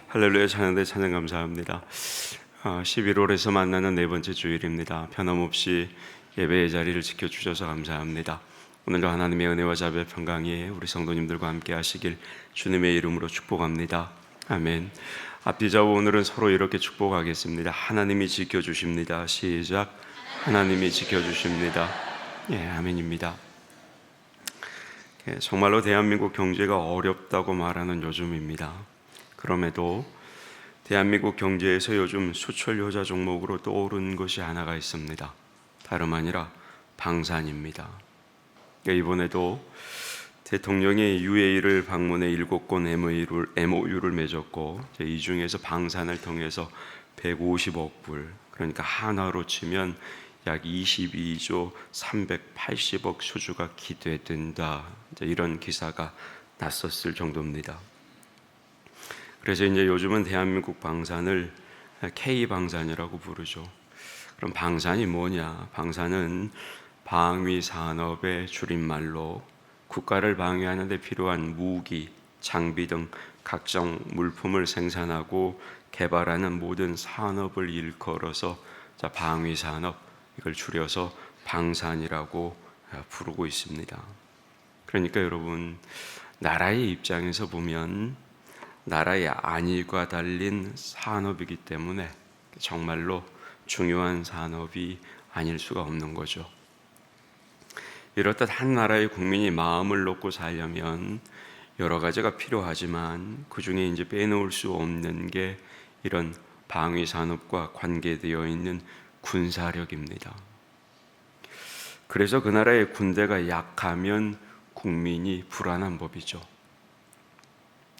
할렐루야. 찬양대 찬양 감사합니다. 11월에서 만나는 네 번째 주일입니다. 변함없이 예배의 자리를 지켜주셔서 감사합니다. 오늘도 하나님의 은혜와 자비와 평강이 우리 성도님들과 함께 하시길 주님의 이름으로 축복합니다. 아멘. 앞뒤 좌우 오늘은 서로 이렇게 축복하겠습니다. 하나님이 지켜주십니다. 시작. 하나님이 지켜주십니다. 아멘입니다. 정말로 대한민국 경제가 어렵다고 말하는 요즘입니다. 그럼에도 대한민국 경제에서 요즘 수출 효자 종목으로 떠오른 것이 하나가 있습니다. 다름 아니라 방산입니다. 이번에도 대통령이 UAE를 방문해 7건 MOU를 맺었고, 이 중에서 방산을 통해서 150억 불, 그러니까 한화로 치면 약 22조 380억 수주가 기대된다, 이런 기사가 났었을 정도입니다. 그래서 이제 요즘은 대한민국 방산을 K방산이라고 부르죠. 그럼 방산이 뭐냐? 방산은 방위 산업의 줄임말로 국가를 방위하는 데 필요한 무기, 장비 등 각종 물품을 생산하고 개발하는 모든 산업을 일컬어서 방위 산업, 이걸 줄여서 방산이라고 부르고 있습니다. 그러니까 여러분, 나라의 입장에서 보면 나라의 안위가 달린 산업이기 때문에 정말로 중요한 산업이 아닐 수가 없는 거죠. 이렇듯 한 나라의 국민이 마음을 놓고 살려면 여러 가지가 필요하지만 그 중에 이제 빼놓을 수 없는 게 이런 방위 산업과 관계되어 있는 군사력입니다. 그래서 그 나라의 군대가 약하면 국민이 불안한 법이죠.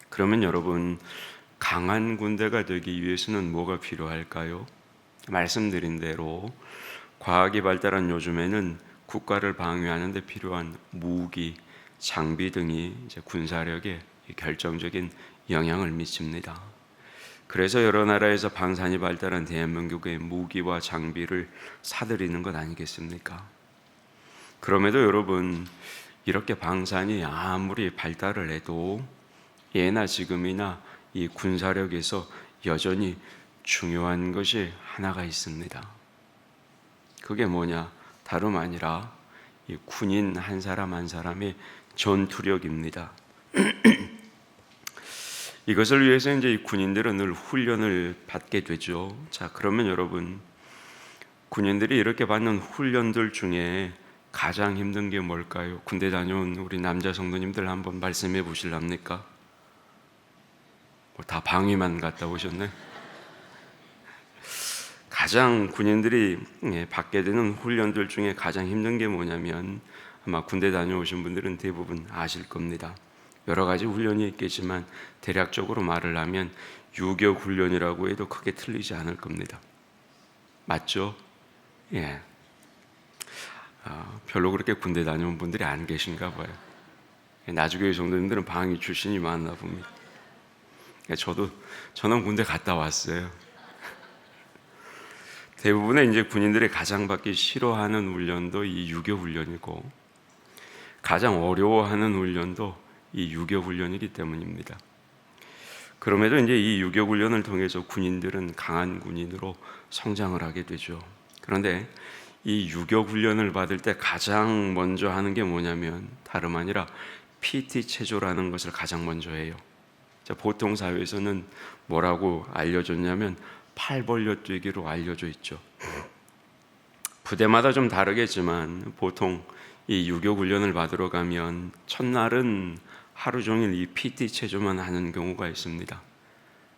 그러면 여러분, 강한 군대가 되기 위해서는 뭐가 필요할까요? 말씀드린 대로 과학이 발달한 요즘에는 국가를 방위하는 데 필요한 무기, 장비 등이 이제 군사력에 결정적인 영향을 미칩니다. 그래서 여러 나라에서 방산이 발달한 대한민국의 무기와 장비를 사들이는 것 아니겠습니까? 그럼에도 여러분, 이렇게 방산이 아무리 발달을 해도 예나 지금이나 이 군사력에서 여전히 중요한 것이 하나가 있습니다. 그게 뭐냐? 다름 아니라 이 군인 한 사람 한 사람의 전투력입니다. 이것을 위해서 이제 이 군인들은 늘 훈련을 받게 되죠. 자, 그러면 여러분, 군인들이 이렇게 받는 훈련들 중에 가장 힘든 게 뭘까요? 군대 다녀온 우리 남자 성도님들 한번 말씀해 보실랍니까? 다 방위만 갔다 오셨네. 가장 군인들이 받게 되는 훈련들 중에 가장 힘든 게 뭐냐면, 아마 군대 다녀오신 분들은 대부분 아실 겁니다. 여러 가지 훈련이 있겠지만 대략적으로 말을 하면 유격 훈련이라고 해도 크게 틀리지 않을 겁니다. 맞죠? 예. 별로 그렇게 군대 다녀온 분들이 안 계신가 봐요. 나주교회 성도님들은 방위 출신이 많나 봅니다. 저는 군대 갔다 왔어요. 대부분의 이제 군인들이 가장 받기 싫어하는 훈련도 이 유교 훈련이고, 가장 어려워하는 훈련도 이 유교 훈련이기 때문입니다. 그럼에도 이제 이 유교 훈련을 통해서 군인들은 강한 군인으로 성장을 하게 되죠. 그런데 이 유교 훈련을 받을 때 가장 먼저 하는 게 뭐냐면 다름 아니라 PT 체조라는 것을 가장 먼저 해요. 보통 사회에서는 뭐라고 알려졌냐면 팔 벌려 뛰기로 알려져 있죠. 부대마다 좀 다르겠지만 보통 이 유교 훈련을 받으러 가면 첫날은 하루 종일 이 PT 체조만 하는 경우가 있습니다.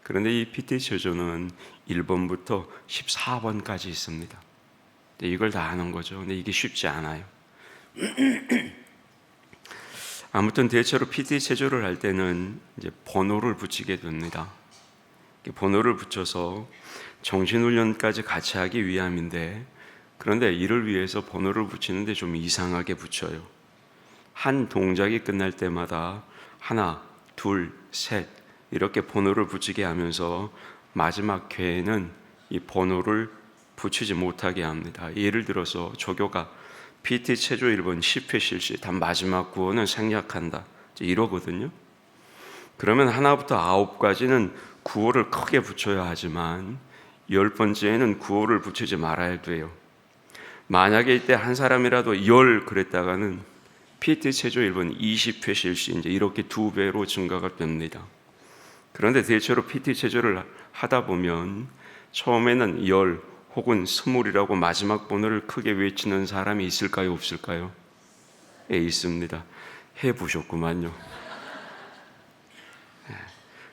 그런데 이 PT 체조는 1번부터 14번까지 있습니다. 이걸 다 하는 거죠. 근데 이게 쉽지 않아요. 아무튼 대체로 PT 체조를 할 때는 이제 번호를 붙이게 됩니다. 번호를 붙여서 정신훈련까지 같이 하기 위함인데, 그런데 이를 위해서 번호를 붙이는데 좀 이상하게 붙여요. 한 동작이 끝날 때마다 하나, 둘, 셋 이렇게 번호를 붙이게 하면서 마지막 회에는 이 번호를 붙이지 못하게 합니다. 예를 들어서 조교가 PT 체조 1번 10회 실시, 단 마지막 구호는 생략한다, 이러거든요. 그러면 하나부터 9까지는 구호를 크게 붙여야 하지만 10번째에는 구호를 붙이지 말아야 돼요. 만약에 이때 한 사람이라도 10 그랬다가는 PT 체조 1번 20회 실시 이제 이렇게 2배로 증가가 됩니다. 그런데 대체로 PT 체조를 하다 보면 처음에는 10 혹은 20이라고 마지막 번호를 크게 외치는 사람이 있을까요? 없을까요? 예, 있습니다. 해보셨구만요.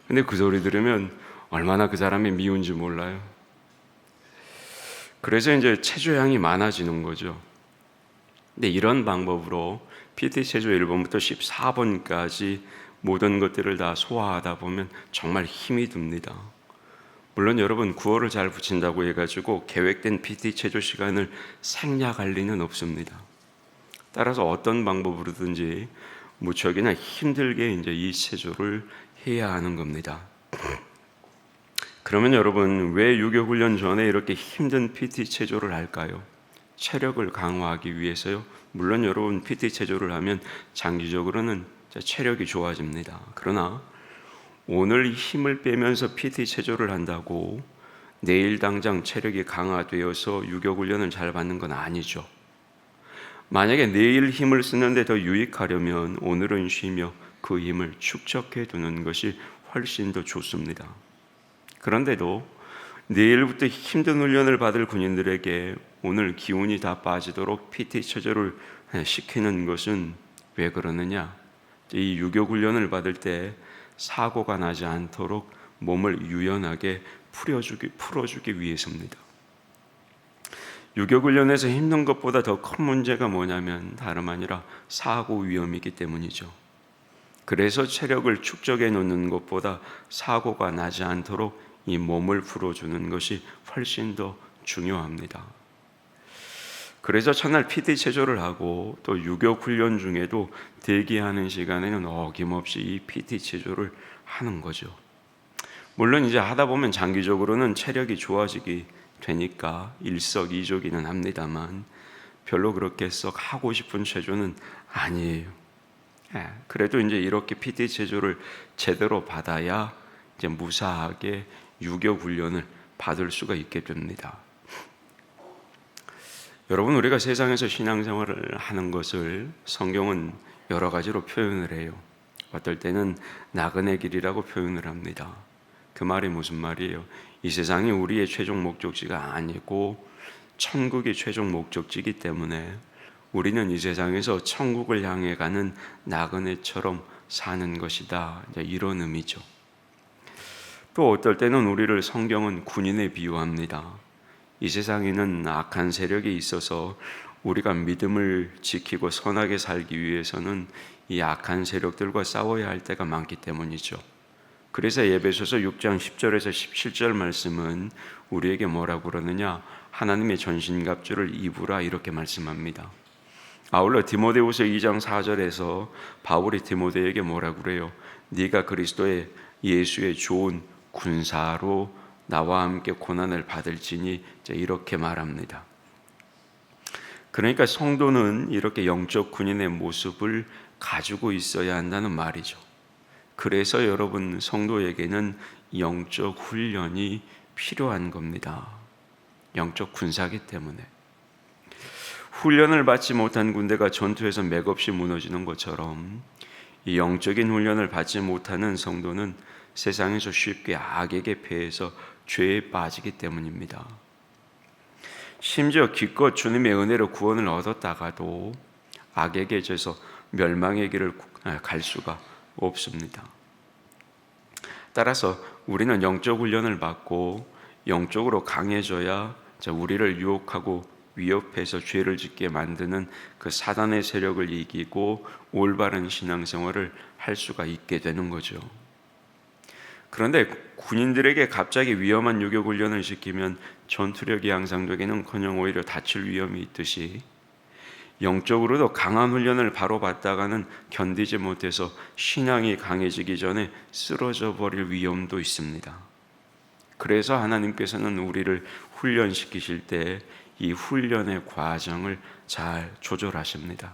근데 그 소리 들으면 얼마나 그 사람이 미운지 몰라요. 그래서 이제 체조량이 많아지는 거죠. 근데 이런 방법으로 PT 체조 1번부터 14번까지 모든 것들을 다 소화하다 보면 정말 힘이 듭니다. 물론 여러분 구호를 잘 붙인다고 해가지고 계획된 PT 체조 시간을 생략할 리는 없습니다. 따라서 어떤 방법으로든지 무척이나 힘들게 이제 이 체조를 해야 하는 겁니다. 그러면 여러분 왜 유교 훈련 전에 이렇게 힘든 PT 체조를 할까요? 체력을 강화하기 위해서요. 물론 여러분 PT 체조를 하면 장기적으로는 체력이 좋아집니다. 그러나 오늘 힘을 빼면서 PT 체조를 한다고 내일 당장 체력이 강화되어서 유교 훈련을 잘 받는 건 아니죠. 만약에 내일 힘을 쓰는데 더 유익하려면 오늘은 쉬며 그 힘을 축적해 두는 것이 훨씬 더 좋습니다. 그런데도 내일부터 힘든 훈련을 받을 군인들에게 오늘 기운이 다 빠지도록 PT 체조를 시키는 것은 왜 그러느냐? 이 유교 훈련을 받을 때 사고가 나지 않도록 몸을 유연하게 풀어주기 위해서입니다. 유교 훈련에서 힘든 것보다 더 큰 문제가 뭐냐면 다름 아니라 사고 위험이기 때문이죠. 그래서 체력을 축적해 놓는 것보다 사고가 나지 않도록 이 몸을 풀어주는 것이 훨씬 더 중요합니다. 그래서 첫날 PT 체조를 하고 또 유교 훈련 중에도 대기하는 시간에는 어김없이 이 PT 체조를 하는 거죠. 물론 이제 하다 보면 장기적으로는 체력이 좋아지게 되니까 일석이조기는 합니다만 별로 그렇게 썩 하고 싶은 체조는 아니에요. 그래도 이제 이렇게 PT 체조를 제대로 받아야 이제 무사하게 유교 훈련을 받을 수가 있게 됩니다. 여러분 우리가 세상에서 신앙생활을 하는 것을 성경은 여러 가지로 표현을 해요. 어떨 때는 나그네 길이라고 표현을 합니다. 그 말이 무슨 말이에요? 이 세상이 우리의 최종 목적지가 아니고 천국이 최종 목적지이기 때문에 우리는 이 세상에서 천국을 향해 가는 나그네처럼 사는 것이다. 이런 의미죠. 또 어떨 때는 우리를 성경은 군인에 비유합니다. 이 세상에는 악한 세력이 있어서 우리가 믿음을 지키고 선하게 살기 위해서는 이 악한 세력들과 싸워야 할 때가 많기 때문이죠. 그래서 에베소서 6장 10절에서 17절 말씀은 우리에게 뭐라고 그러느냐? 하나님의 전신갑주를 입으라 이렇게 말씀합니다. 아울러 디모데후서 2장 4절에서 바울이 디모데에게 뭐라고 그래요? 네가 그리스도의 예수의 좋은 군사로 나와 함께 고난을 받을지니 이렇게 말합니다. 그러니까 성도는 이렇게 영적 군인의 모습을 가지고 있어야 한다는 말이죠. 그래서 여러분 성도에게는 영적 훈련이 필요한 겁니다. 영적 군사기 때문에. 훈련을 받지 못한 군대가 전투에서 맥없이 무너지는 것처럼 이 영적인 훈련을 받지 못하는 성도는 세상에서 쉽게 악에게 패해서 죄에 빠지기 때문입니다. 심지어 기껏 주님의 은혜로 구원을 얻었다가도 악에게 져서 멸망의 길을 갈 수가 없습니다. 따라서 우리는 영적 훈련을 받고 영적으로 강해져야 우리를 유혹하고 위협해서 죄를 짓게 만드는 그 사단의 세력을 이기고 올바른 신앙생활을 할 수가 있게 되는 거죠. 그런데 군인들에게 갑자기 위험한 유교 훈련을 시키면 전투력이 향상되기는커녕 오히려 다칠 위험이 있듯이 영적으로도 강한 훈련을 바로 받다가는 견디지 못해서 신앙이 강해지기 전에 쓰러져 버릴 위험도 있습니다. 그래서 하나님께서는 우리를 훈련시키실 때 이 훈련의 과정을 잘 조절하십니다.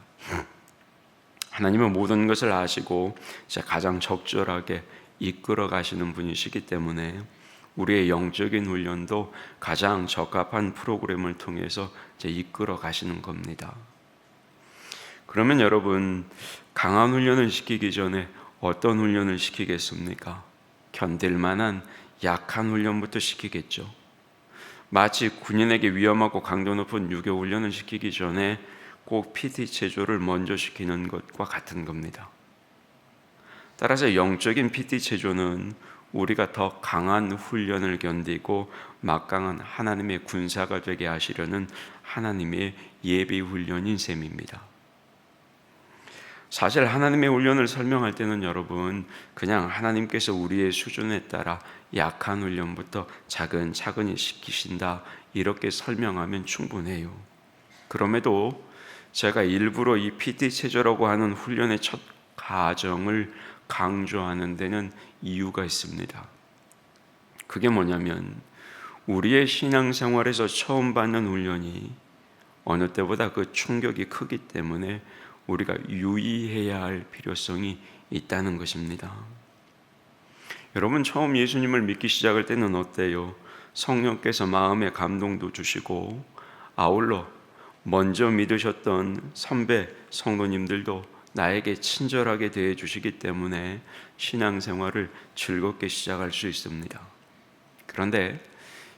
하나님은 모든 것을 아시고 가장 적절하게 이끌어 가시는 분이시기 때문에 우리의 영적인 훈련도 가장 적합한 프로그램을 통해서 이끌어 가시는 겁니다. 그러면 여러분, 강한 훈련을 시키기 전에 어떤 훈련을 시키겠습니까? 견딜 만한 약한 훈련부터 시키겠죠. 마치 군인에게 위험하고 강도 높은 유교 훈련을 시키기 전에 꼭 PT 체조를 먼저 시키는 것과 같은 겁니다. 따라서 영적인 PT 체조는 우리가 더 강한 훈련을 견디고 막강한 하나님의 군사가 되게 하시려는 하나님의 예비 훈련인 셈입니다. 사실 하나님의 훈련을 설명할 때는 여러분, 그냥 하나님께서 우리의 수준에 따라 약한 훈련부터 차근차근히 시키신다, 이렇게 설명하면 충분해요. 그럼에도 제가 일부러 이 PT 체조라고 하는 훈련의 첫 과정을 강조하는 데는 이유가 있습니다. 그게 뭐냐면 우리의 신앙생활에서 처음 받는 훈련이 어느 때보다 그 충격이 크기 때문에 우리가 유의해야 할 필요성이 있다는 것입니다. 여러분, 처음 예수님을 믿기 시작할 때는 어때요? 성령께서 마음에 감동도 주시고 아울러 먼저 믿으셨던 선배 성도님들도 나에게 친절하게 대해 주시기 때문에 신앙생활을 즐겁게 시작할 수 있습니다. 그런데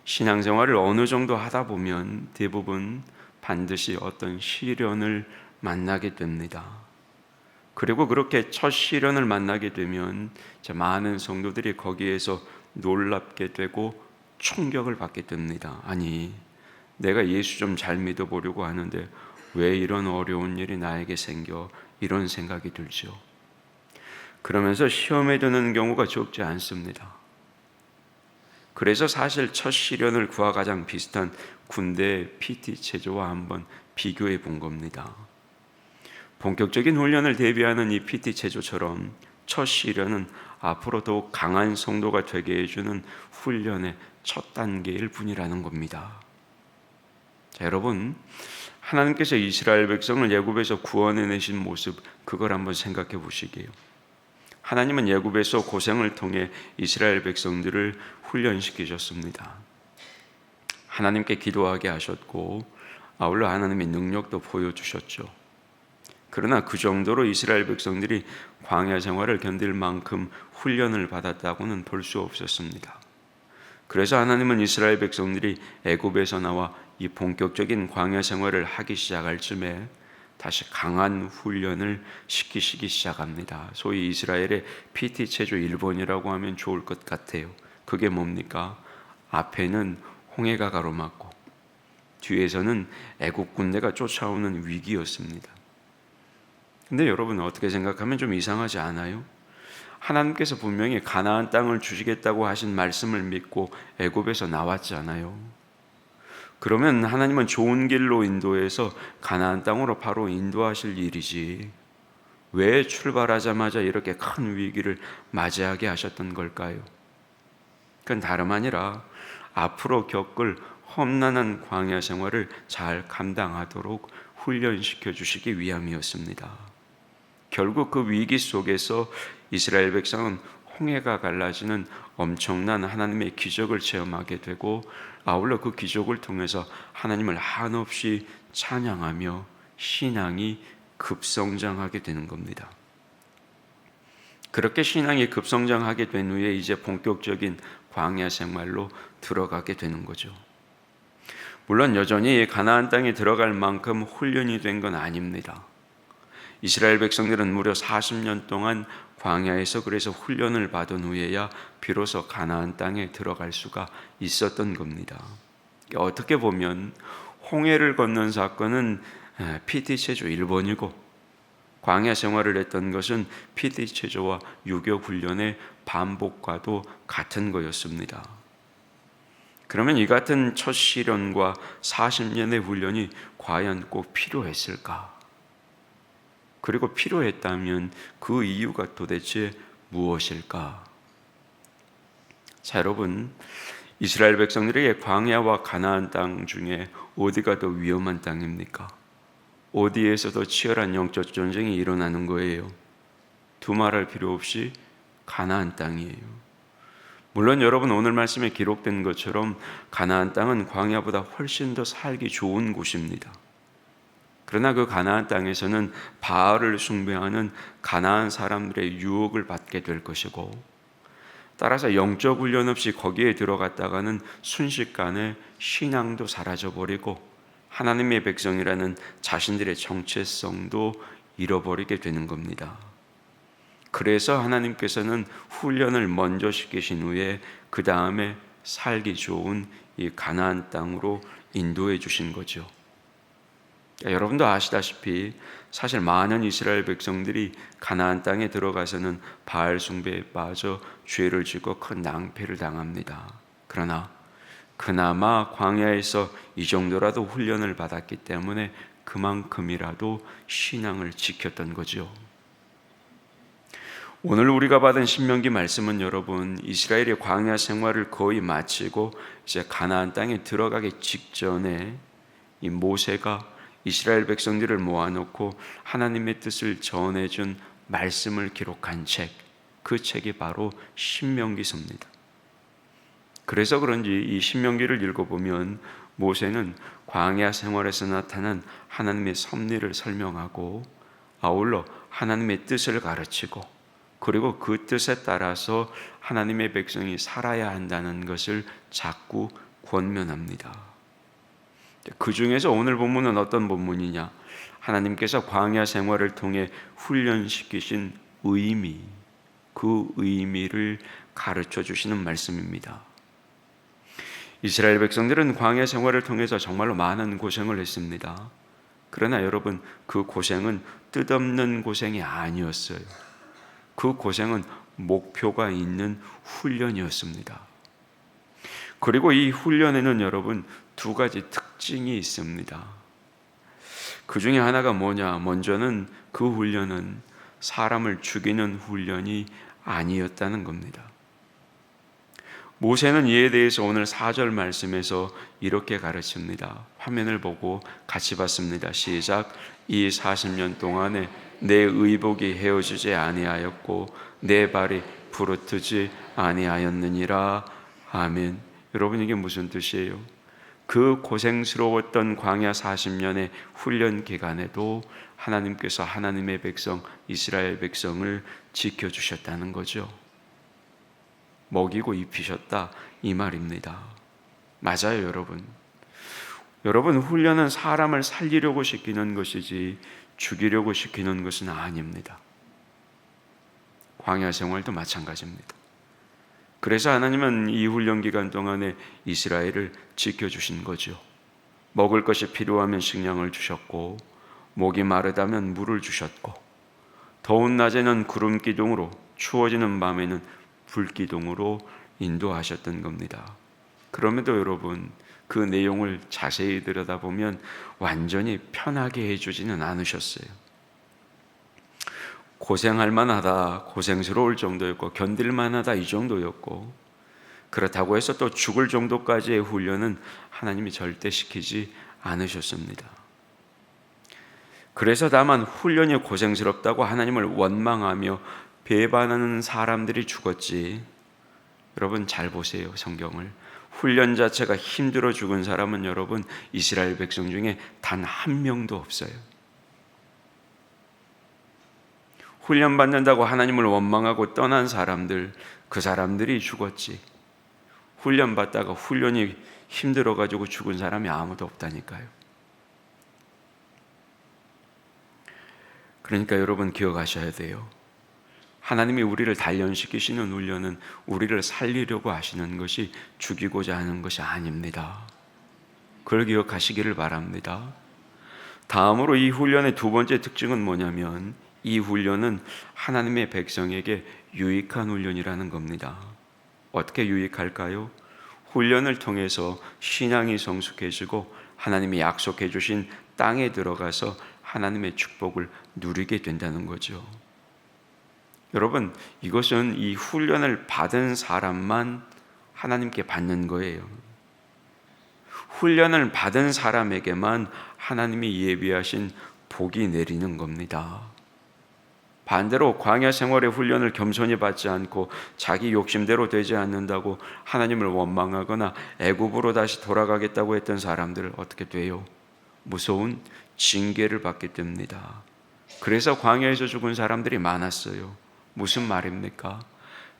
신앙생활을 어느 정도 하다 보면 대부분 반드시 어떤 시련을 만나게 됩니다. 그리고 그렇게 첫 시련을 만나게 되면 많은 성도들이 거기에서 놀랍게 되고 충격을 받게 됩니다. 아니, 내가 예수 좀 잘 믿어보려고 하는데 왜 이런 어려운 일이 나에게 생겨? 이런 생각이 들죠. 그러면서 시험에 드는 경우가 적지 않습니다. 그래서 사실 첫 시련을 그와 가장 비슷한 군대 PT 체조와 한번 비교해 본 겁니다. 본격적인 훈련을 대비하는 이 PT 체조처럼 첫 시련은 앞으로 더욱 강한 성도가 되게 해주는 훈련의 첫 단계일 뿐이라는 겁니다. 자, 여러분, 하나님께서 이스라엘 백성을 애굽에서 구원해내신 모습, 그걸 한번 생각해 보시게요. 하나님은 애굽에서 고생을 통해 이스라엘 백성들을 훈련시키셨습니다. 하나님께 기도하게 하셨고 아울러 하나님의 능력도 보여주셨죠. 그러나 그 정도로 이스라엘 백성들이 광야 생활을 견딜 만큼 훈련을 받았다고는 볼 수 없었습니다. 그래서 하나님은 이스라엘 백성들이 애굽에서 나와 이 본격적인 광야 생활을 하기 시작할 쯤에 다시 강한 훈련을 시키시기 시작합니다. 소위 이스라엘의 PT 체조 1번이라고 하면 좋을 것 같아요. 그게 뭡니까? 앞에는 홍해가 가로막고 뒤에서는 애국 군대가 쫓아오는 위기였습니다. 근데 여러분, 어떻게 생각하면 좀 이상하지 않아요? 하나님께서 분명히 가나안 땅을 주시겠다고 하신 말씀을 믿고 애굽에서 나왔잖아요. 그러면 하나님은 좋은 길로 인도해서 가나안 땅으로 바로 인도하실 일이지 왜 출발하자마자 이렇게 큰 위기를 맞이하게 하셨던 걸까요? 그건 다름 아니라 앞으로 겪을 험난한 광야 생활을 잘 감당하도록 훈련시켜 주시기 위함이었습니다. 결국 그 위기 속에서 이스라엘 백성은 홍해가 갈라지는 엄청난 하나님의 기적을 체험하게 되고 아울러 그 기적을 통해서 하나님을 한없이 찬양하며 신앙이 급성장하게 되는 겁니다. 그렇게 신앙이 급성장하게 된 후에 이제 본격적인 광야 생활로 들어가게 되는 거죠. 물론 여전히 가나안 땅에 들어갈 만큼 훈련이 된 건 아닙니다. 이스라엘 백성들은 무려 40년 동안 광야에서 그래서 훈련을 받은 후에야 비로소 가나안 땅에 들어갈 수가 있었던 겁니다. 어떻게 보면 홍해를 건넌 사건은 PT 체조 1번이고 광야 생활을 했던 것은 PT 체조와 유교 훈련의 반복과도 같은 거였습니다. 그러면 이 같은 첫 시련과 40년의 훈련이 과연 꼭 필요했을까? 그리고 필요했다면 그 이유가 도대체 무엇일까? 자, 여러분, 이스라엘 백성들에게 광야와 가나안 땅 중에 어디가 더 위험한 땅입니까? 어디에서도 치열한 영적 전쟁이 일어나는 거예요. 두말할 필요 없이 가나안 땅이에요. 물론 여러분, 오늘 말씀에 기록된 것처럼 가나안 땅은 광야보다 훨씬 더 살기 좋은 곳입니다. 그러나 그 가나안 땅에서는 바알을 숭배하는 가나안 사람들의 유혹을 받게 될 것이고, 따라서 영적 훈련 없이 거기에 들어갔다가는 순식간에 신앙도 사라져버리고 하나님의 백성이라는 자신들의 정체성도 잃어버리게 되는 겁니다. 그래서 하나님께서는 훈련을 먼저 시키신 후에 그 다음에 살기 좋은 이 가나안 땅으로 인도해 주신 거죠. 여러분도 아시다시피 사실 많은 이스라엘 백성들이 가나안 땅에 들어가서는 바알 숭배에 빠져 죄를 짓고 큰 낭패를 당합니다. 그러나 그나마 광야에서 이 정도라도 훈련을 받았기 때문에 그만큼이라도 신앙을 지켰던 거죠. 오늘 우리가 받은 신명기 말씀은 여러분, 이스라엘의 광야 생활을 거의 마치고 이제 가나안 땅에 들어가기 직전에 이 모세가 이스라엘 백성들을 모아놓고 하나님의 뜻을 전해준 말씀을 기록한 책, 그 책이 바로 신명기서입니다. 그래서 그런지 이 신명기를 읽어보면 모세는 광야 생활에서 나타난 하나님의 섭리를 설명하고 아울러 하나님의 뜻을 가르치고, 그리고 그 뜻에 따라서 하나님의 백성이 살아야 한다는 것을 자꾸 권면합니다. 그 중에서 오늘 본문은 어떤 본문이냐? 하나님께서 광야 생활을 통해 훈련시키신 의미, 그 의미를 가르쳐 주시는 말씀입니다. 이스라엘 백성들은 광야 생활을 통해서 정말로 많은 고생을 했습니다. 그러나 여러분, 그 고생은 뜻없는 고생이 아니었어요. 그 고생은 목표가 있는 훈련이었습니다. 그리고 이 훈련에는 여러분 두 가지 특징이 있습니다. 그 중에 하나가 뭐냐? 먼저는 그 훈련은 사람을 죽이는 훈련이 아니었다는 겁니다. 모세는 이에 대해서 오늘 4절 말씀에서 이렇게 가르칩니다. 화면을 보고 같이 봤습니다. 시작. 이 40년 동안에 내 의복이 헤어지지 아니하였고 내 발이 부르트지 아니하였느니라. 아멘. 여러분, 이게 무슨 뜻이에요? 그 고생스러웠던 광야 40년의 훈련 기간에도 하나님께서 하나님의 백성 이스라엘 백성을 지켜주셨다는 거죠. 먹이고 입히셨다, 이 말입니다. 맞아요, 여러분. 여러분, 훈련은 사람을 살리려고 시키는 것이지 죽이려고 시키는 것은 아닙니다. 광야 생활도 마찬가지입니다. 그래서 하나님은 이 훈련 기간 동안에 이스라엘을 지켜주신 거죠. 먹을 것이 필요하면 식량을 주셨고, 목이 마르다면 물을 주셨고, 더운 낮에는 구름 기둥으로, 추워지는 밤에는 불기둥으로 인도하셨던 겁니다. 그럼에도 여러분, 그 내용을 자세히 들여다보면 완전히 편하게 해주지는 않으셨어요. 고생할 만하다, 고생스러울 정도였고 견딜 만하다, 이 정도였고, 그렇다고 해서 또 죽을 정도까지의 훈련은 하나님이 절대 시키지 않으셨습니다. 그래서 다만 훈련이 고생스럽다고 하나님을 원망하며 배반하는 사람들이 죽었지, 여러분 잘 보세요, 성경을. 훈련 자체가 힘들어 죽은 사람은 여러분 이스라엘 백성 중에 단 한 명도 없어요. 훈련 받는다고 하나님을 원망하고 떠난 사람들, 그 사람들이 죽었지, 훈련 받다가 훈련이 힘들어 가지고 죽은 사람이 아무도 없다니까요. 그러니까 여러분 기억하셔야 돼요. 하나님이 우리를 단련시키시는 훈련은 우리를 살리려고 하시는 것이 죽이고자 하는 것이 아닙니다. 그걸 기억하시기를 바랍니다. 다음으로 이 훈련의 두 번째 특징은 뭐냐면, 이 훈련은 하나님의 백성에게 유익한 훈련이라는 겁니다. 어떻게 유익할까요? 훈련을 통해서 신앙이 성숙해지고 하나님이 약속해 주신 땅에 들어가서 하나님의 축복을 누리게 된다는 거죠. 여러분, 이것은 이 훈련을 받은 사람만 하나님께 받는 거예요. 훈련을 받은 사람에게만 하나님이 예비하신 복이 내리는 겁니다. 반대로 광야 생활의 훈련을 겸손히 받지 않고 자기 욕심대로 되지 않는다고 하나님을 원망하거나 애굽으로 다시 돌아가겠다고 했던 사람들 어떻게 돼요? 무서운 징계를 받게 됩니다. 그래서 광야에서 죽은 사람들이 많았어요. 무슨 말입니까?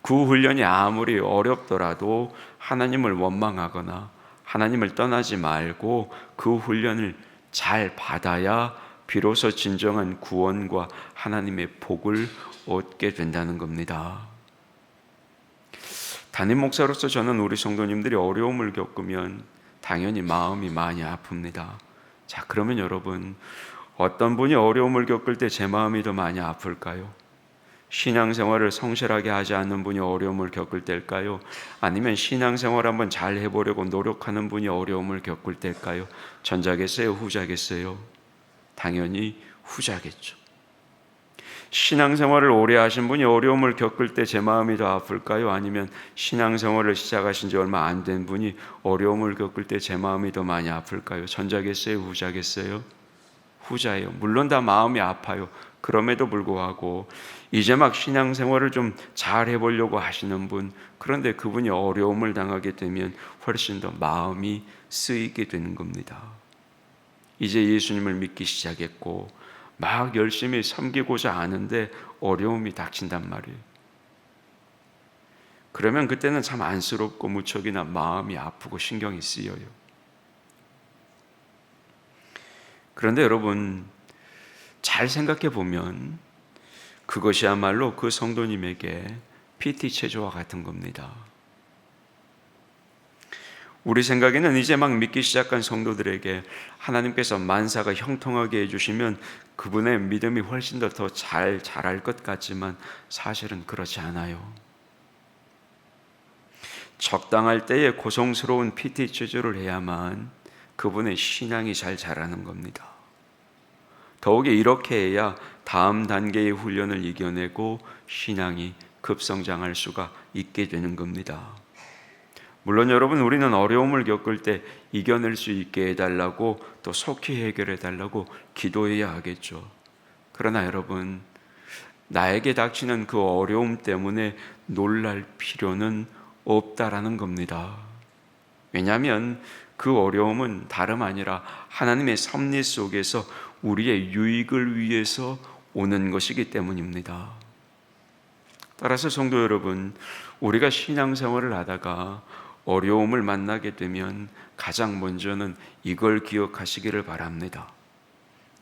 그 훈련이 아무리 어렵더라도 하나님을 원망하거나 하나님을 떠나지 말고 그 훈련을 잘 받아야 비로소 진정한 구원과 하나님의 복을 얻게 된다는 겁니다. 담임 목사로서 저는 우리 성도님들이 어려움을 겪으면 당연히 마음이 많이 아픕니다. 자, 그러면 여러분, 어떤 분이 어려움을 겪을 때 제 마음이 더 많이 아플까요? 신앙생활을 성실하게 하지 않는 분이 어려움을 겪을 때일까요? 아니면 신앙생활 한번 잘 해보려고 노력하는 분이 어려움을 겪을 때일까요? 전자겠어요? 후자겠어요? 당연히 후자겠죠. 신앙생활을 오래 하신 분이 어려움을 겪을 때 제 마음이 더 아플까요? 아니면 신앙생활을 시작하신 지 얼마 안 된 분이 어려움을 겪을 때 제 마음이 더 많이 아플까요? 전자겠어요? 후자겠어요? 후자예요. 물론 다 마음이 아파요. 그럼에도 불구하고 이제 막 신앙생활을 좀 잘 해보려고 하시는 분, 그런데 그분이 어려움을 당하게 되면 훨씬 더 마음이 쓰이게 되는 겁니다. 이제 예수님을 믿기 시작했고 막 열심히 섬기고자 하는데 어려움이 닥친단 말이에요. 그러면 그때는 참 안쓰럽고 무척이나 마음이 아프고 신경이 쓰여요. 그런데 여러분, 잘 생각해 보면 그것이야말로 그 성도님에게 PT 체조와 같은 겁니다. 우리 생각에는 이제 막 믿기 시작한 성도들에게 하나님께서 만사가 형통하게 해주시면 그분의 믿음이 훨씬 더 잘 자랄 것 같지만 사실은 그렇지 않아요. 적당할 때에 고통스러운 PT 체조를 해야만 그분의 신앙이 잘 자라는 겁니다. 더욱이 이렇게 해야 다음 단계의 훈련을 이겨내고 신앙이 급성장할 수가 있게 되는 겁니다. 물론 여러분, 우리는 어려움을 겪을 때 이겨낼 수 있게 해달라고 또 속히 해결해 달라고 기도해야 하겠죠. 그러나 여러분, 나에게 닥치는 그 어려움 때문에 놀랄 필요는 없다라는 겁니다. 왜냐하면 그 어려움은 다름 아니라 하나님의 섭리 속에서 우리의 유익을 위해서 오는 것이기 때문입니다. 따라서 성도 여러분, 우리가 신앙생활을 하다가 어려움을 만나게 되면 가장 먼저는 이걸 기억하시기를 바랍니다.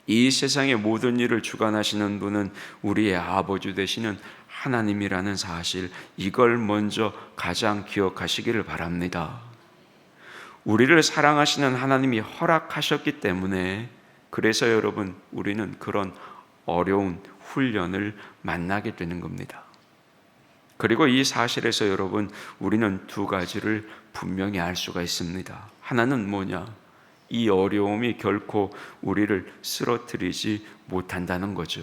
이 세상의 모든 일을 주관하시는 분은 우리의 아버지 되시는 하나님이라는 사실, 이걸 먼저 가장 기억하시기를 바랍니다. 우리를 사랑하시는 하나님이 허락하셨기 때문에, 그래서 여러분, 우리는 그런 어려운 훈련을 만나게 되는 겁니다. 그리고 이 사실에서 여러분, 우리는 두 가지를 분명히 알 수가 있습니다. 하나는 뭐냐? 이 어려움이 결코 우리를 쓰러뜨리지 못한다는 거죠.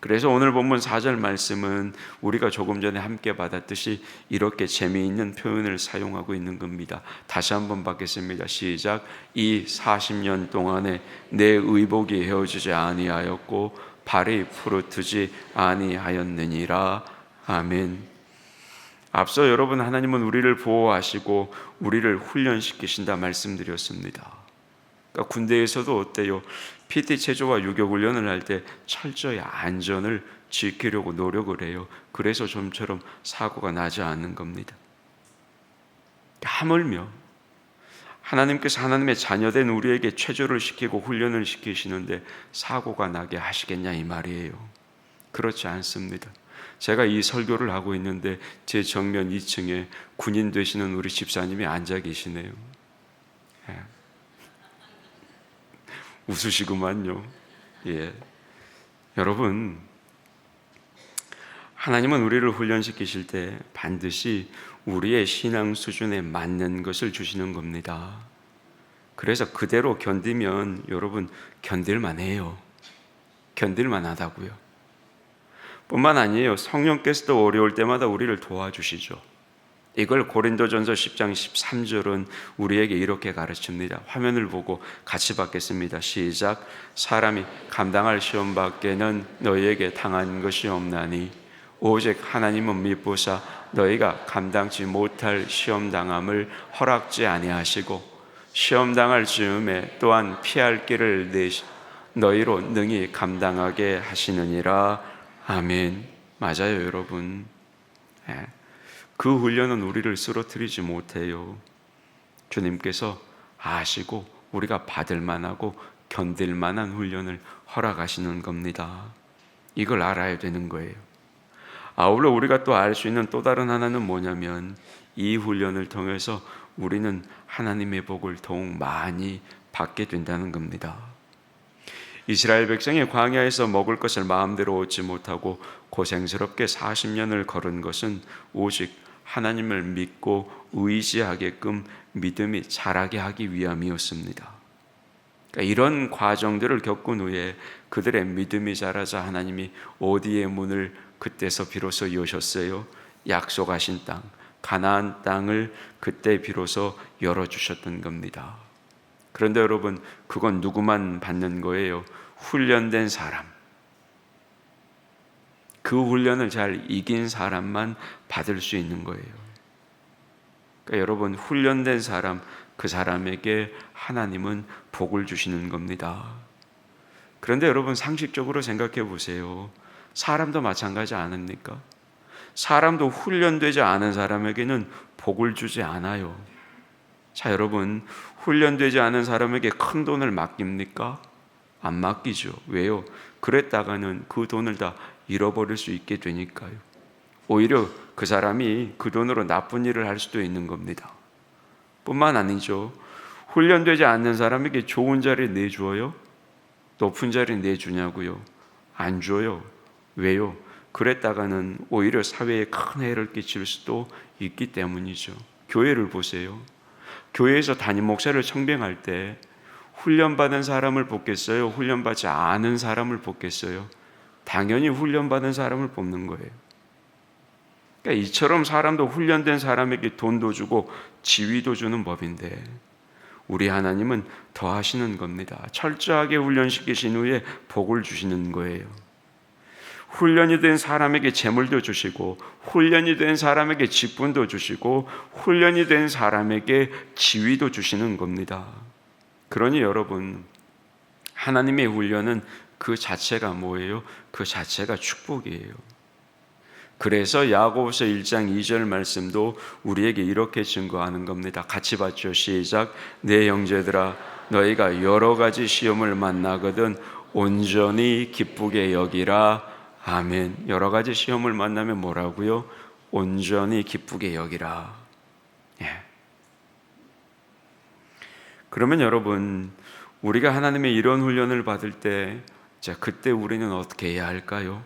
그래서 오늘 본문 4절 말씀은 우리가 조금 전에 함께 받았듯이 이렇게 재미있는 표현을 사용하고 있는 겁니다. 다시 한번 받겠습니다. 시작. 이 40년 동안에 내 의복이 헤어지지 아니하였고 발이 부르트지 아니하였느니라. 아멘. 앞서 여러분, 하나님은 우리를 보호하시고 우리를 훈련시키신다 말씀드렸습니다. 그러니까 군대에서도 어때요? PT 체조와 유교 훈련을 할 때 철저히 안전을 지키려고 노력을 해요. 그래서 좀처럼 사고가 나지 않는 겁니다. 하물며 하나님께서 하나님의 자녀된 우리에게 체조를 시키고 훈련을 시키시는데 사고가 나게 하시겠냐 이 말이에요. 그렇지 않습니다. 제가 이 설교를 하고 있는데 제 정면 2층에 군인 되시는 우리 집사님이 앉아 계시네요. 웃으시구만요. 예. 여러분, 하나님은 우리를 훈련시키실 때 반드시 우리의 신앙 수준에 맞는 것을 주시는 겁니다. 그래서 그대로 견디면 여러분 견딜만 해요. 견딜만 하다고요. 뿐만 아니에요. 성령께서도 어려울 때마다 우리를 도와주시죠. 이걸 고린도전서 10장 13절은 우리에게 이렇게 가르칩니다. 화면을 보고 같이 받겠습니다. 시작. 사람이 감당할 시험 밖에는 너희에게 당한 것이 없나니 오직 하나님은 미쁘사 너희가 감당치 못할 시험 당함을 허락지 아니하시고 시험 당할 즈음에 또한 피할 길을 너희로 능히 감당하게 하시느니라. 아멘. 맞아요, 여러분. 그 훈련은 우리를 쓰러뜨리지 못해요. 주님께서 아시고 우리가 받을 만하고 견딜 만한 훈련을 허락하시는 겁니다. 이걸 알아야 되는 거예요. 아울러 우리가 또 알 수 있는 또 다른 하나는 뭐냐면 이 훈련을 통해서 우리는 하나님의 복을 더욱 많이 받게 된다는 겁니다. 이스라엘 백성이 광야에서 먹을 것을 마음대로 얻지 못하고 고생스럽게 40년을 걸은 것은 오직 하나님을 믿고 의지하게끔 믿음이 자라게 하기 위함이었습니다. 그러니까 이런 과정들을 겪은 후에 그들의 믿음이 자라자 하나님이 어디의 문을 그때서 비로소 여셨어요? 약속하신 땅, 가나안 땅을 그때 비로소 열어주셨던 겁니다. 그런데 여러분, 그건 누구만 받는 거예요? 훈련된 사람. 그 훈련을 잘 이긴 사람만 받을 수 있는 거예요. 그러니까 여러분, 훈련된 사람, 그 사람에게 하나님은 복을 주시는 겁니다. 그런데 여러분, 상식적으로 생각해 보세요. 사람도 마찬가지 아닙니까? 사람도 훈련되지 않은 사람에게는 복을 주지 않아요. 자, 여러분, 훈련되지 않은 사람에게 큰 돈을 맡깁니까? 안 맡기죠. 왜요? 그랬다가는 그 돈을 다 잃어버릴 수 있게 되니까요. 오히려 그 사람이 그 돈으로 나쁜 일을 할 수도 있는 겁니다. 뿐만 아니죠. 훈련되지 않는 사람에게 좋은 자리 내주어요? 높은 자리 내주냐고요? 안 줘요. 왜요? 그랬다가는 오히려 사회에 큰 해를 끼칠 수도 있기 때문이죠. 교회를 보세요. 교회에서 담임 목사를 청빙할 때 훈련받은 사람을 뽑겠어요? 훈련받지 않은 사람을 뽑겠어요? 당연히 훈련받은 사람을 뽑는 거예요. 그러니까 이처럼 사람도 훈련된 사람에게 돈도 주고 지위도 주는 법인데 우리 하나님은 더 하시는 겁니다. 철저하게 훈련시키신 후에 복을 주시는 거예요. 훈련이 된 사람에게 재물도 주시고 훈련이 된 사람에게 직분도 주시고 훈련이 된 사람에게 지위도 주시는 겁니다. 그러니 여러분, 하나님의 훈련은 그 자체가 뭐예요? 그 자체가 축복이에요. 그래서 야고보서 1장 2절 말씀도 우리에게 이렇게 증거하는 겁니다. 같이 봤죠? 시작. 내 형제들아, 너희가 여러 가지 시험을 만나거든 온전히 기쁘게 여기라. 아멘. 여러 가지 시험을 만나면 뭐라고요? 온전히 기쁘게 여기라. 예. 그러면 여러분, 우리가 하나님의 이런 훈련을 받을 때, 자, 그때 우리는 어떻게 해야 할까요?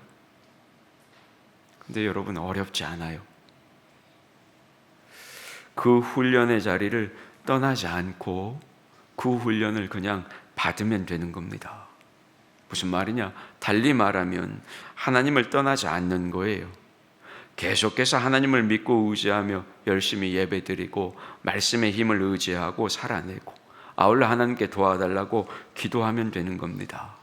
근데 여러분, 어렵지 않아요. 그 훈련의 자리를 떠나지 않고 그 훈련을 그냥 받으면 되는 겁니다. 무슨 말이냐? 달리 말하면 하나님을 떠나지 않는 거예요. 계속해서 하나님을 믿고 의지하며 열심히 예배드리고 말씀의 힘을 의지하고 살아내고 아울러 하나님께 도와달라고 기도하면 되는 겁니다.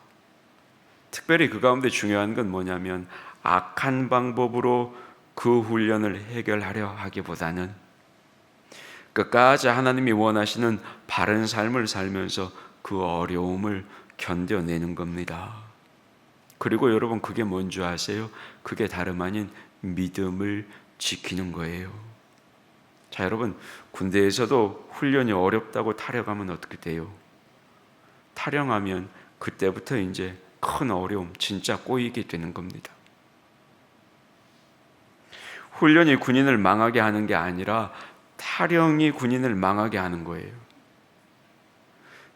특별히 그 가운데 중요한 건 뭐냐면 악한 방법으로 그 훈련을 해결하려 하기보다는 끝까지 하나님이 원하시는 바른 삶을 살면서 그 어려움을 견뎌내는 겁니다. 그리고 여러분, 그게 뭔지 아세요? 그게 다름 아닌 믿음을 지키는 거예요. 자, 여러분, 군대에서도 훈련이 어렵다고 탈영하면 어떻게 돼요? 탈영하면 그때부터 이제 큰 어려움, 진짜 꼬이게 되는 겁니다. 훈련이 군인을 망하게 하는 게 아니라 탈영이 군인을 망하게 하는 거예요.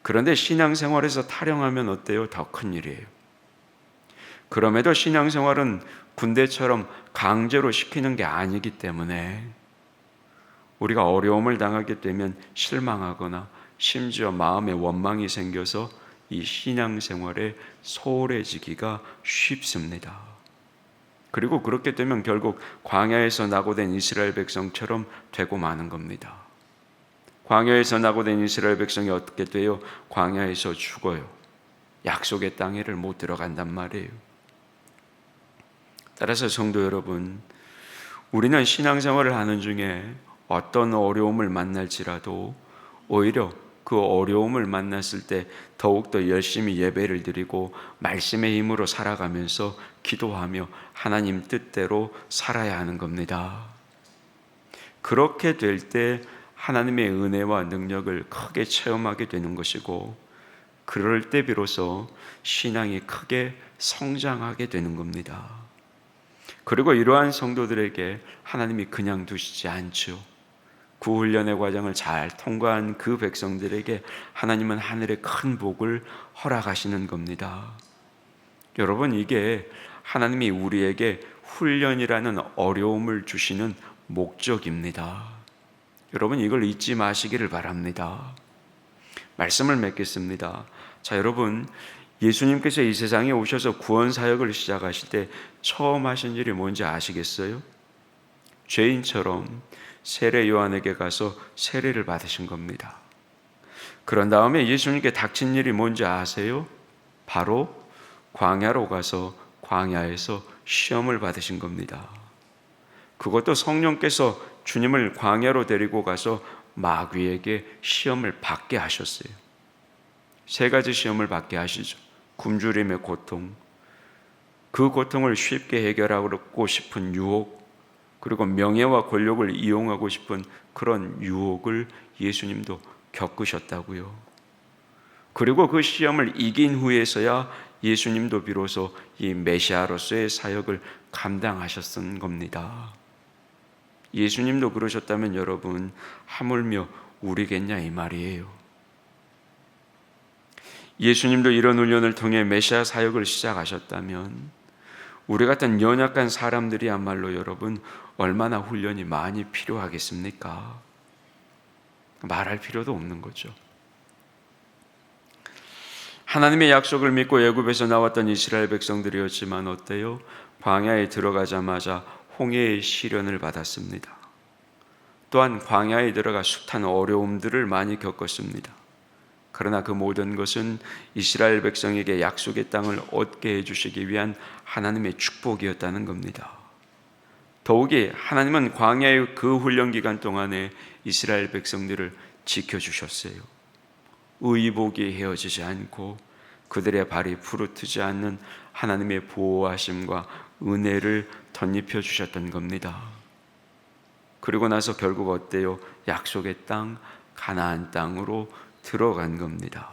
그런데 신앙생활에서 탈영하면 어때요? 더 큰 일이에요. 그럼에도 신앙생활은 군대처럼 강제로 시키는 게 아니기 때문에 우리가 어려움을 당하게 되면 실망하거나 심지어 마음에 원망이 생겨서 이 신앙생활에 소홀해지기가 쉽습니다. 그리고 그렇게 되면 결국 광야에서 낙오된 이스라엘 백성처럼 되고 마는 겁니다. 광야에서 낙오된 이스라엘 백성이 어떻게 돼요? 광야에서 죽어요. 약속의 땅에를 못 들어간단 말이에요. 따라서 성도 여러분, 우리는 신앙생활을 하는 중에 어떤 어려움을 만날지라도 오히려 그 어려움을 만났을 때 더욱더 열심히 예배를 드리고 말씀의 힘으로 살아가면서 기도하며 하나님 뜻대로 살아야 하는 겁니다. 그렇게 될 때 하나님의 은혜와 능력을 크게 체험하게 되는 것이고, 그럴 때 비로소 신앙이 크게 성장하게 되는 겁니다. 그리고 이러한 성도들에게 하나님이 그냥 두시지 않죠. 그 훈련의 과정을 잘 통과한 그 백성들에게 하나님은 하늘의 큰 복을 허락하시는 겁니다. 여러분, 이게 하나님이 우리에게 훈련이라는 어려움을 주시는 목적입니다. 여러분, 이걸 잊지 마시기를 바랍니다. 말씀을 맺겠습니다. 자, 여러분, 예수님께서 이 세상에 오셔서 구원 사역을 시작하실 때 처음 하신 일이 뭔지 아시겠어요? 죄인처럼 세례 요한에게 가서 세례를 받으신 겁니다. 그런 다음에 예수님께 닥친 일이 뭔지 아세요? 바로 광야로 가서 광야에서 시험을 받으신 겁니다. 그것도 성령께서 주님을 광야로 데리고 가서 마귀에게 시험을 받게 하셨어요. 세 가지 시험을 받게 하시죠. 굶주림의 고통, 그 고통을 쉽게 해결하고 싶은 유혹, 그리고 명예와 권력을 이용하고 싶은 그런 유혹을 예수님도 겪으셨다고요. 그리고 그 시험을 이긴 후에서야 예수님도 비로소 이 메시아로서의 사역을 감당하셨던 겁니다. 예수님도 그러셨다면 여러분, 하물며 우리겠냐 이 말이에요. 예수님도 이런 훈련을 통해 메시아 사역을 시작하셨다면 우리 같은 연약한 사람들이야말로 여러분 얼마나 훈련이 많이 필요하겠습니까? 말할 필요도 없는 거죠. 하나님의 약속을 믿고 애굽에서 나왔던 이스라엘 백성들이었지만 어때요? 광야에 들어가자마자 홍해의 시련을 받았습니다. 또한 광야에 들어가 숱한 어려움들을 많이 겪었습니다. 그러나 그 모든 것은 이스라엘 백성에게 약속의 땅을 얻게 해주시기 위한 하나님의 축복이었다는 겁니다. 더욱이 하나님은 광야의 그 훈련 기간 동안에 이스라엘 백성들을 지켜주셨어요. 의복이 헤어지지 않고 그들의 발이 부르트지 않는 하나님의 보호하심과 은혜를 덧입혀 주셨던 겁니다. 그리고 나서 결국 어때요? 약속의 땅, 가나안 땅으로 들어간 겁니다.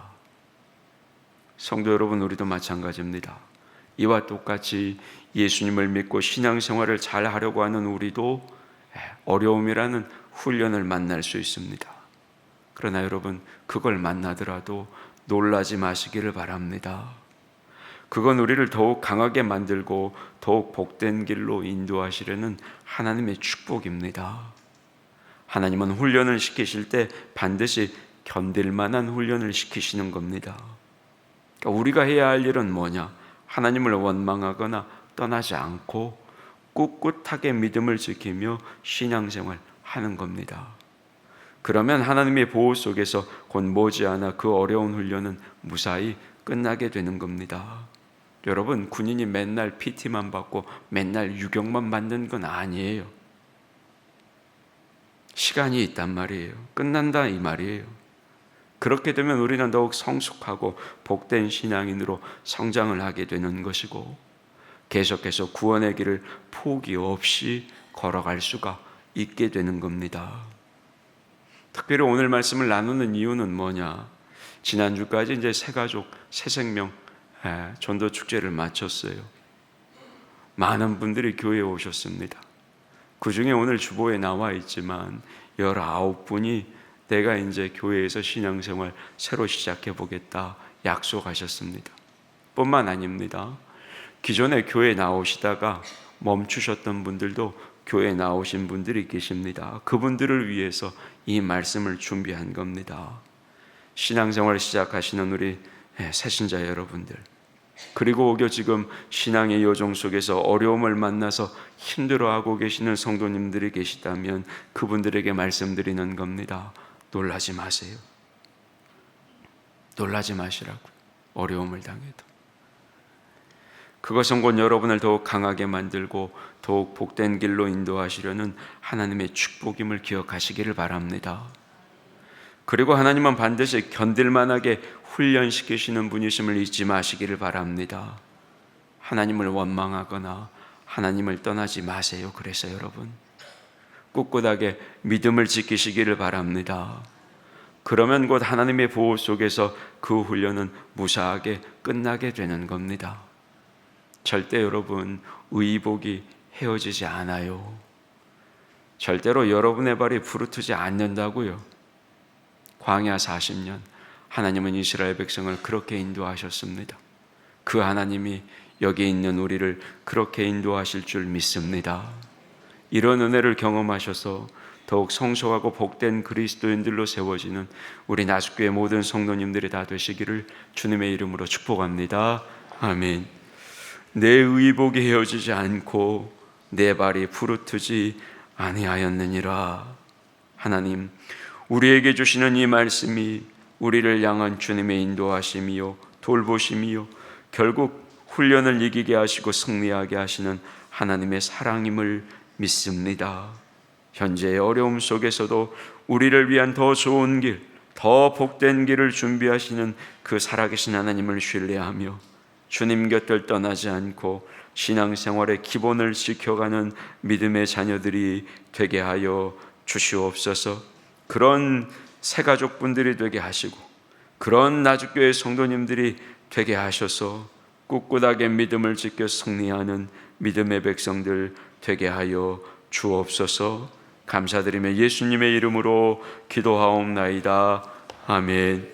성도 여러분, 우리도 마찬가지입니다. 이와 똑같이 예수님을 믿고 신앙생활을 잘 하려고 하는 우리도 어려움이라는 훈련을 만날 수 있습니다. 그러나 여러분, 그걸 만나더라도 놀라지 마시기를 바랍니다. 그건 우리를 더욱 강하게 만들고 더욱 복된 길로 인도하시려는 하나님의 축복입니다. 하나님은 훈련을 시키실 때 반드시 견딜 만한 훈련을 시키시는 겁니다. 그러니까 우리가 해야 할 일은 뭐냐? 하나님을 원망하거나 떠나지 않고 꿋꿋하게 믿음을 지키며 신앙생활 하는 겁니다. 그러면 하나님의 보호 속에서 곧 머지않아 그 어려운 훈련은 무사히 끝나게 되는 겁니다. 여러분, 군인이 맨날 PT만 받고 맨날 유격만 받는 건 아니에요. 시간이 있단 말이에요. 끝난다 이 말이에요. 그렇게 되면 우리는 더욱 성숙하고 복된 신앙인으로 성장을 하게 되는 것이고 계속해서 구원의 길을 포기 없이 걸어갈 수가 있게 되는 겁니다. 특별히 오늘 말씀을 나누는 이유는 뭐냐? 지난주까지 이제 새가족, 새생명 전도 축제를 마쳤어요. 많은 분들이 교회에 오셨습니다. 그 중에 오늘 주보에 나와 있지만 19분이 내가 이제 교회에서 신앙생활 새로 시작해 보겠다 약속하셨습니다. 뿐만 아닙니다. 기존에 교회 나오시다가 멈추셨던 분들도 교회 나오신 분들이 계십니다. 그분들을 위해서 이 말씀을 준비한 겁니다. 신앙생활 시작하시는 우리 새신자 여러분들, 그리고 오히려 지금 신앙의 여정 속에서 어려움을 만나서 힘들어하고 계시는 성도님들이 계시다면 그분들에게 말씀드리는 겁니다. 놀라지 마세요. 놀라지 마시라고요. 어려움을 당해도. 그것은 곧 여러분을 더욱 강하게 만들고 더욱 복된 길로 인도하시려는 하나님의 축복임을 기억하시기를 바랍니다. 그리고 하나님은 반드시 견딜만하게 훈련시키시는 분이심을 잊지 마시기를 바랍니다. 하나님을 원망하거나 하나님을 떠나지 마세요. 그래서 여러분 꿋꿋하게 믿음을 지키시기를 바랍니다. 그러면 곧 하나님의 보호 속에서 그 훈련은 무사하게 끝나게 되는 겁니다. 절대 여러분 의복이 헤어지지 않아요. 절대로 여러분의 발이 부르트지 않는다고요. 광야 40년 하나님은 이스라엘 백성을 그렇게 인도하셨습니다. 그 하나님이 여기 있는 우리를 그렇게 인도하실 줄 믿습니다. 이런 은혜를 경험하셔서 더욱 성소하고 복된 그리스도인들로 세워지는 우리 나주교회 모든 성도님들이 다 되시기를 주님의 이름으로 축복합니다. 아멘. 내 의복이 헤어지지 않고 내 발이 부르트지 아니하였느니라. 하나님, 우리에게 주시는 이 말씀이 우리를 향한 주님의 인도하심이요 돌보심이요 결국 훈련을 이기게 하시고 승리하게 하시는 하나님의 사랑임을 믿습니다. 현재의 어려움 속에서도 우리를 위한 더 좋은 길, 더 복된 길을 준비하시는 그 살아계신 하나님을 신뢰하며 주님 곁을 떠나지 않고 신앙생활의 기본을 지켜가는 믿음의 자녀들이 되게 하여 주시옵소서. 그런 새가족분들이 되게 하시고 그런 나주교회 성도님들이 되게 하셔서 꿋꿋하게 믿음을 지켜 승리하는 믿음의 백성들 되게 하여 주옵소서. 감사드리며 예수님의 이름으로 기도하옵나이다. 아멘.